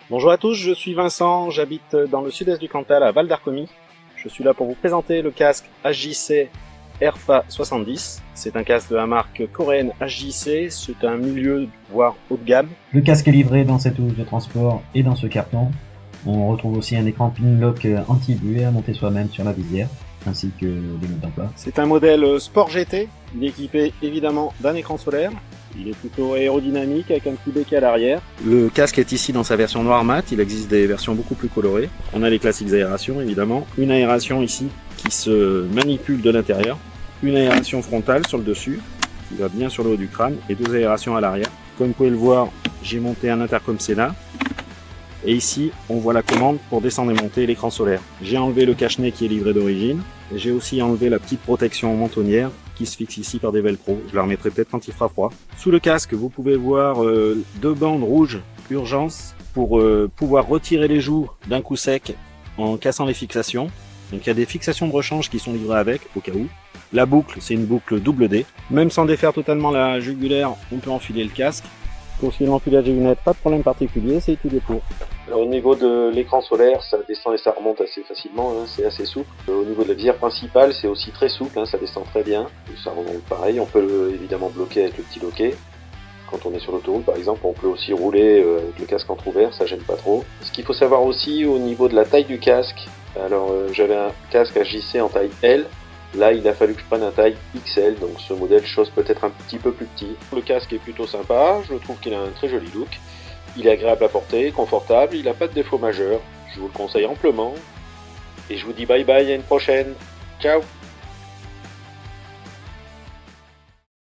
Bonjour à tous, je suis Vincent, j'habite dans le sud-est du Cantal à Val d'Arcomy. Je suis là pour vous présenter le casque HJC Airfa 70. C'est un casque de la marque coréenne HJC, c'est un milieu voire haut de gamme. Le casque est livré dans cette housse de transport et dans ce carton. On retrouve aussi un écran pin-lock anti-buée à monter soi-même sur la visière, ainsi que des modes d'emploi. C'est un modèle Sport GT, il est équipé évidemment d'un écran solaire. Il est plutôt aérodynamique avec un petit béquet à l'arrière. Le casque est ici dans sa version noir mat, il existe des versions beaucoup plus colorées. On a les classiques aérations évidemment. Une aération ici qui se manipule de l'intérieur. Une aération frontale sur le dessus, qui va bien sur le haut du crâne, et deux aérations à l'arrière. Comme vous pouvez le voir, j'ai monté un intercom Sena. Et ici, on voit la commande pour descendre et monter l'écran solaire. J'ai enlevé le cache-nez qui est livré d'origine. Et j'ai aussi enlevé la petite protection mentonnière qui se fixe ici par des velcro. Je la remettrai peut-être quand il fera froid. Sous le casque, vous pouvez voir deux bandes rouges urgence pour pouvoir retirer les joues d'un coup sec en cassant les fixations. Donc il y a des fixations de rechange qui sont livrées avec, au cas où. La boucle, c'est une boucle double D. Même sans défaire totalement la jugulaire, on peut enfiler le casque. Pour ce qui est de l'enfilage des lunettes, pas de problème particulier, c'est étudié pour. Alors, au niveau de l'écran solaire, ça descend et ça remonte assez facilement, hein, c'est assez souple. Au niveau de la visière principale, c'est aussi très souple, hein, ça descend très bien. Ça remonte pareil, on peut évidemment bloquer avec le petit loquet. Quand on est sur l'autoroute par exemple, on peut aussi rouler avec le casque entrouvert, ça gêne pas trop. Ce qu'il faut savoir aussi au niveau de la taille du casque, alors j'avais un casque HJC en taille L. Là, il a fallu que je prenne un taille XL, donc ce modèle chose peut-être un petit peu plus petit. Le casque est plutôt sympa, je trouve qu'il a un très joli look. Il est agréable à porter, confortable, il n'a pas de défaut majeur. Je vous le conseille amplement. Et je vous dis bye bye, à une prochaine. Ciao!